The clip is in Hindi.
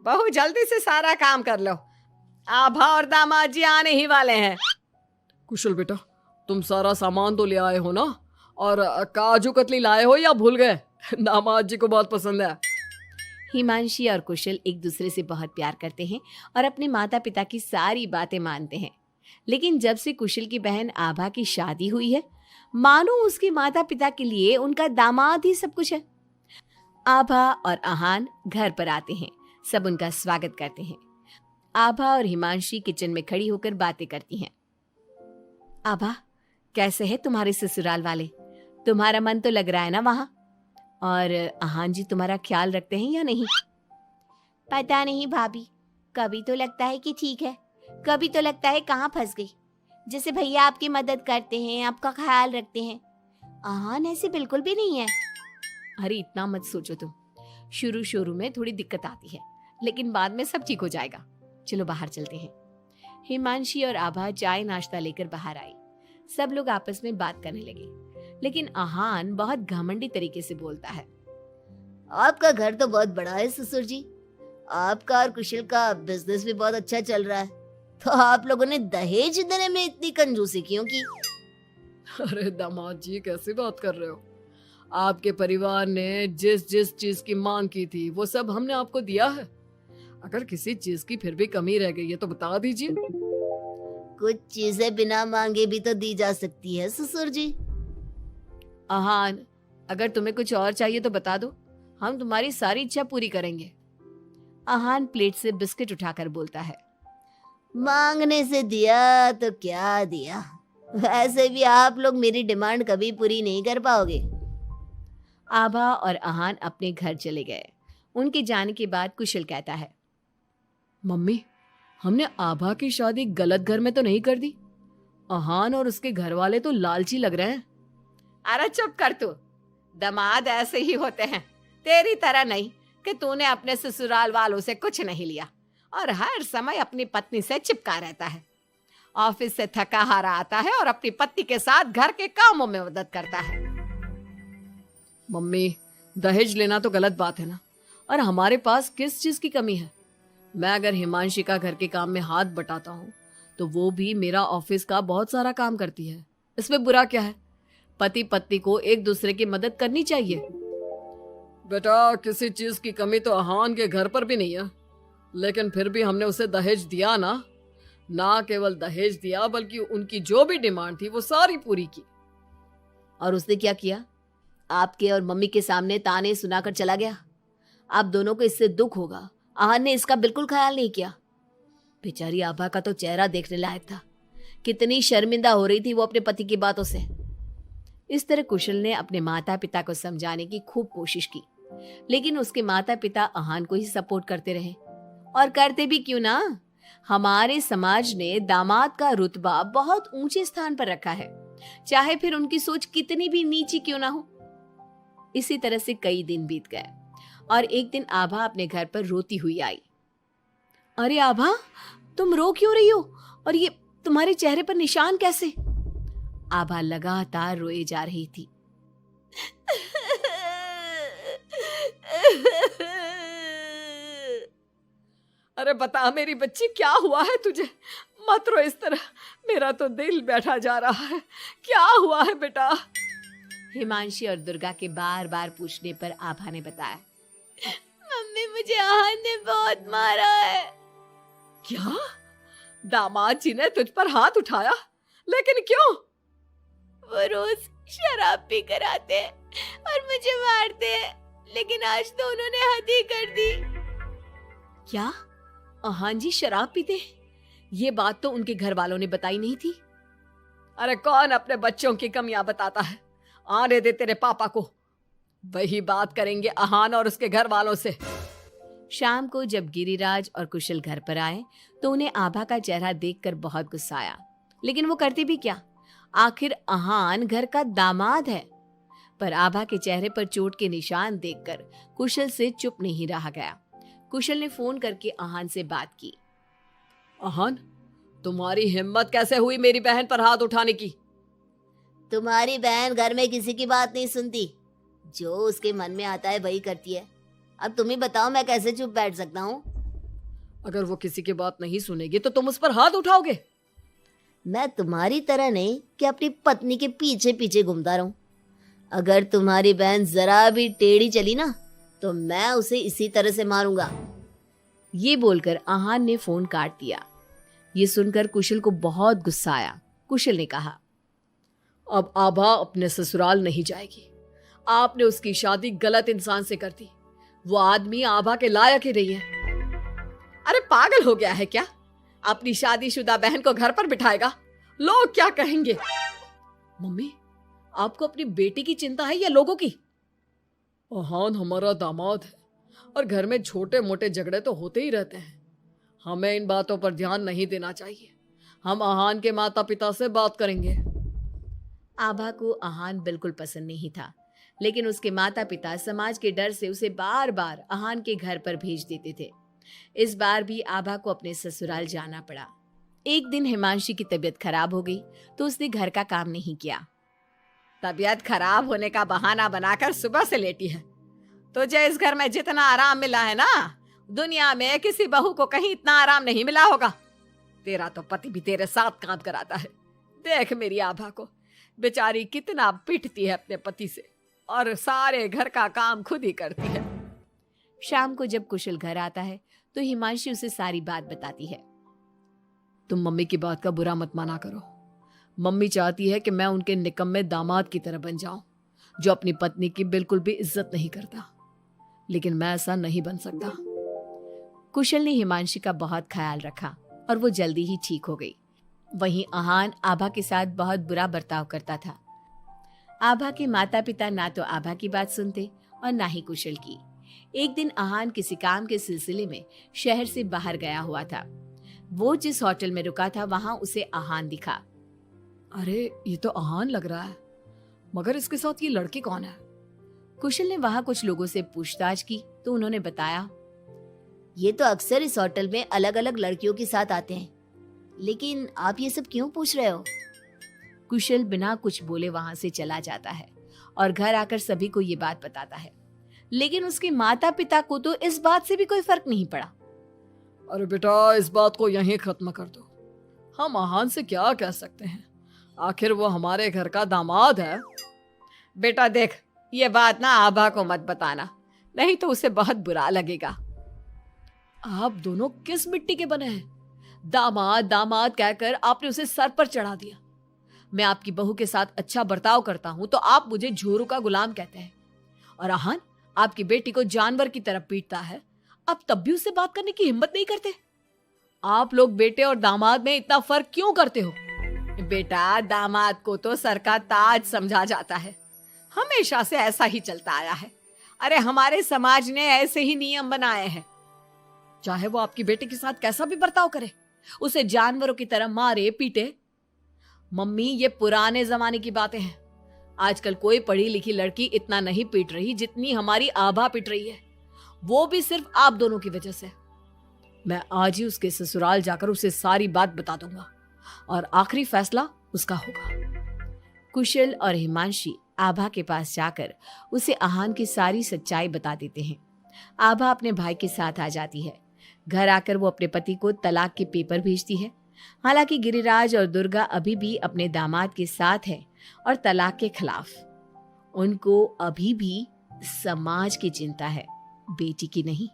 बहू जल्दी से सारा काम कर लो, आभा और दामाद जी आने ही वाले हैं। कुशल बेटा, तुम सारा सामान तो ले आए हो ना? और काजू कतली लाए हो या भूल गए? दामाद जी को बहुत पसंद है। हिमांशी और कुशल एक दूसरे से बहुत प्यार करते हैं और अपने माता पिता की सारी बातें मानते हैं। लेकिन जब से कुशल की बहन आभा की शादी हुई है, मानो उसके माता पिता के लिए उनका दामाद ही सब कुछ है। आभा और आहान घर पर आते हैं, सब उनका स्वागत करते हैं। आभा और हिमांशी किचन में खड़ी होकर बातें करती हैं। आभा, कैसे है तुम्हारे ससुराल वाले? तुम्हारा मन तो लग रहा है ना वहाँ? और आहान जी तुम्हारा ख्याल रखते हैं या नहीं? पता नहीं भाभी, कभी तो लगता है कि ठीक है, कभी तो लगता है कहाँ फंस गई। जैसे भैया आपकी मदद करते हैं, आपका ख्याल रखते हैं, आहान ऐसे बिल्कुल भी नहीं है। अरे इतना मत सोचो तुम। शुरू शुरू में थोड़ी दिक्कत आती है, लेकिन बाद में सब ठीक हो जाएगा। चलो बाहर चलते हैं। हिमांशी और आभा चाय नाश्ता लेकर बाहर आई। सब लोग आपस में बात करने लगे, लेकिन आहान बहुत घमंडी तरीके से बोलता है। आपका घर तो बहुत बड़ा है ससुर जी, आपका और कुशल का बिजनेस भी बहुत अच्छा चल रहा है, तो आप लोगों ने दहेज देने में इतनी कंजूसी क्यों की? अरे दामाद जी, कैसी बात कर रहे हो? आपके परिवार ने जिस जिस चीज की मांग की थी वो सब हमने आपको दिया है। अगर किसी चीज की फिर भी कमी रह गई है तो बता दीजिए। कुछ चीजें बिना मांगे भी तो दी जा सकती है ससुर जी। आहान, अगर तुम्हें कुछ और चाहिए तो बता दो, हम तुम्हारी सारी इच्छा पूरी करेंगे। आहान प्लेट से बिस्किट उठाकर बोलता है। मांगने से दिया तो क्या दिया, वैसे भी आप लोग मेरी डिमांड कभी पूरी नहीं कर पाओगे। आभा और आहान अपने घर चले गए। उनके जाने के बाद कुशल कहता है। मम्मी, हमने आभा की शादी गलत घर में तो नहीं कर दी? आहान और उसके घर वाले तो लालची लग रहे हैं। अरे चुप कर तू, दामाद ऐसे ही होते हैं, तेरी तरह नहीं कि तूने अपने ससुराल वालों से कुछ नहीं लिया और हर समय अपनी पत्नी से चिपका रहता है। ऑफिस से थका हारा आता है और अपनी पत्नी के साथ घर के कामों में मदद करता है। मम्मी, दहेज लेना तो गलत बात है ना, और हमारे पास किस चीज की कमी है? मैं अगर हिमांशी का घर के काम में हाथ बटाता हूँ तो वो भी मेरा ऑफिस का बहुत सारा काम करती है। इसमें बुरा क्या है? पति पत्नी को एक दूसरे की मदद करनी चाहिए। बेटा, किसी चीज की कमी तो आहान के घर पर भी नहीं है, लेकिन फिर भी हमने उसे दहेज दिया ना। ना केवल दहेज दिया बल्कि उनकी जो भी डिमांड थी वो सारी पूरी की। और उसने क्या किया? आपके और मम्मी के सामने ताने सुनाकर चला गया। आप दोनों को इससे दुख होगा। आहान ने इसका बिल्कुल ख्याल नहीं किया। बेचारी आभा का तो चेहरा देखने लायक था। कितनी शर्मिंदा हो रही थी वो अपने पति की बातों से। इस तरह कुशल ने अपने माता पिता को समझाने की खूब कोशिश की, लेकिन उसके माता पिता आहान को ही सपोर्ट करते रहे। और करते भी क्यों ना, हमारे समाज ने दामाद का रुतबा बहुत ऊंचे स्थान पर रखा है, चाहे फिर उनकी सोच कितनी भी नीची क्यों ना हो। इसी तरह से कई दिन बीत गए और एक दिन आभा अपने घर पर रोती हुई आई। अरे आभा, तुम रो क्यों रही हो? और ये तुम्हारे चेहरे पर निशान कैसे? आभा लगातार रोए जा रही थी। अरे बता मेरी बच्ची, क्या हुआ है तुझे? मत रो इस तरह, मेरा तो दिल बैठा जा रहा है। क्या हुआ है बेटा? हिमांशी और दुर्गा के बार बार पूछने पर आभा ने बताया। मम्मी, मुझे आहान ने बहुत मारा है। क्या? दामाद जी ने तुझ पर हाथ उठाया? लेकिन क्यों? वो रोज शराब पी कर आते हैं और मुझे मारते हैं, लेकिन आज तो उन्होंने हद ही कर दी। क्या आहान जी शराब पीते हैं? ये बात तो उनके घर वालों ने बताई नहीं थी। अरे कौन अपने बच्चों की कमियां बताता है? आने दे तेरे पापा को, वही बात करेंगे आहान और उसके घर वालों से। शाम को जब गिरिराज और कुशल घर पर आए तो उन्हें आभा का चेहरा देखकर बहुत गुस्सा आया, लेकिन वो करते भी क्या? आखिर आहान घर का दामाद है। पर आभा के चेहरे पर चोट के निशान देखकर कुशल से चुप नहीं रहा गया। कुशल ने फोन करके आहान से बात की। आहान, तुम्हारी हिम्मत कैसे हुई मेरी बहन पर हाथ उठाने की? तुम्हारी बहन घर में किसी की बात नहीं सुनती, जो उसके मन में आता है वही करती है। अब तुम ही बताओ, मैं कैसे चुप बैठ सकता हूँ? अगर वो किसी की बात नहीं सुनेगी तो तुम उस पर हाथ उठाओगे? मैं तुम्हारी तरह नहीं कि अपनी पत्नी के पीछे पीछे घूमता रहूं। अगर तुम्हारी बहन जरा भी टेढ़ी चली ना तो मैं उसे इसी तरह से मारूंगा। ये बोलकर आहान ने फोन काट दिया। ये सुनकर कुशल को बहुत गुस्सा आया। कुशल ने कहा, अब आभा अपने ससुराल नहीं जाएगी। आपने उसकी शादी गलत इंसान से कर दी। वो आदमी आभा के लायक ही नहीं है। अरे पागल हो गया है क्या? अपनी शादीशुदा बहन को घर पर बिठाएगा? लोग क्या कहेंगे? मम्मी, आपको अपनी बेटी की चिंता है या लोगों की? आहान हमारा दामाद है और घर में छोटे मोटे झगड़े तो होते ही रहते हैं। हमें इन बातों पर ध्यान नहीं देना चाहिए। हम आहान के माता पिता से बात करेंगे। आभा को आहान बिल्कुल पसंद नहीं था, लेकिन उसके माता पिता समाज के डर से उसे बार बार आहान के घर पर भेज देते थे। इस बार भी आभा को अपने ससुराल जाना पड़ा। एक दिन हिमांशी की तबीयत खराब हो गई तो उसने घर का काम नहीं किया। तबीयत खराब होने का बहाना बनाकर सुबह से लेटी है। तुझे इस घर में जितना आराम मिला है ना, दुनिया में किसी बहू को कहीं इतना आराम नहीं मिला होगा। तेरा तो पति भी तेरे साथ काम कराता है। देख मेरी आभा को, बेचारी कितना पिटती है अपने पति से और सारे घर का काम खुद ही करती है। शाम को जब कुशल घर आता है तो हिमांशी उसे सारी बात बताती है। तुम मम्मी की बात का बुरा मत माना करो। मम्मी चाहती है कि मैं उनके निकम्मे दामाद की तरह बन जाऊं, जो अपनी पत्नी की बिल्कुल भी इज्जत नहीं करता। लेकिन मैं ऐसा नहीं बन सकता। कुशल ने हिमांशी का बहुत ख्याल रखा और वो जल्दी ही ठीक हो गई। वहीं आहान आभा के साथ बहुत बुरा बर्ताव करता था। आभा के माता पिता ना तो आभा की बात सुनते और ना ही कुशल की। एक दिन आहान किसी काम के सिलसिले में शहर से बाहर गया हुआ था। वो जिस होटल में रुका था वहां उसे आहान दिखा। अरे ये तो आहान लग रहा है, मगर इसके साथ ये लड़की कौन है? कुशल ने वहां कुछ लोगों से पूछताछ की तो उन्होंने बताया, ये तो अक्सर इस होटल में अलग अलग लड़कियों के साथ आते हैं। लेकिन आप ये सब क्यों पूछ रहे हो? कुशल बिना कुछ बोले वहां से चला जाता है और घर आकर सभी को ये बात बताता है। लेकिन उसके माता पिता को तो इस बात से भी कोई फर्क नहीं पड़ा। अरे बेटा, इस बात को यहीं खत्म कर दो। हम आहान से क्या कह सकते हैं? आखिर वो हमारे घर का दामाद है। बेटा देख, ये बात ना आभा को मत बताना, नहीं तो उसे बहुत बुरा लगेगा। आप दोनों किस मिट्टी के बने हैं? दामाद दामाद कहकर आपने उसे सर पर चढ़ा दिया। मैं आपकी बहू के साथ अच्छा बर्ताव करता हूं तो आप मुझे झोरू का गुलाम कहते हैं। और आहान आपकी बेटी को जानवर की तरह पीटता है, आप तब भी उससे बात करने की हिम्मत नहीं करते। आप लोग बेटे और दामाद में इतना फर्क क्यों करते हो? बेटा, दामाद को तो सर का ताज समझा जाता है। हमेशा से ऐसा ही चलता आया है। अरे हमारे समाज ने ऐसे ही नियम बनाए हैं। चाहे वो आपकी बेटी के साथ कैसा भी बर्ताव करे, उसे जानवरों की तरह मारे पीटे। मम्मी, ये पुराने जमाने की बातें हैं। आजकल कोई पढ़ी लिखी लड़की इतना नहीं पीट रही जितनी हमारी आभा पीट रही है, वो भी सिर्फ आप दोनों की वजह से। मैं आज ही उसके ससुराल जाकर उसे सारी बात बता दूंगा और आखिरी फैसला उसका होगा। कुशल और हिमांशी आभा के पास जाकर उसे आहान की सारी सच्चाई बता देते हैं। आभा अपने भाई के साथ आ जाती है। घर आकर वो अपने पति को तलाक के पेपर भेजती है। हालांकि गिरिराज और दुर्गा अभी भी अपने दामाद के साथ है और तलाक के खिलाफ। उनको अभी भी समाज की चिंता है, बेटी की नहीं।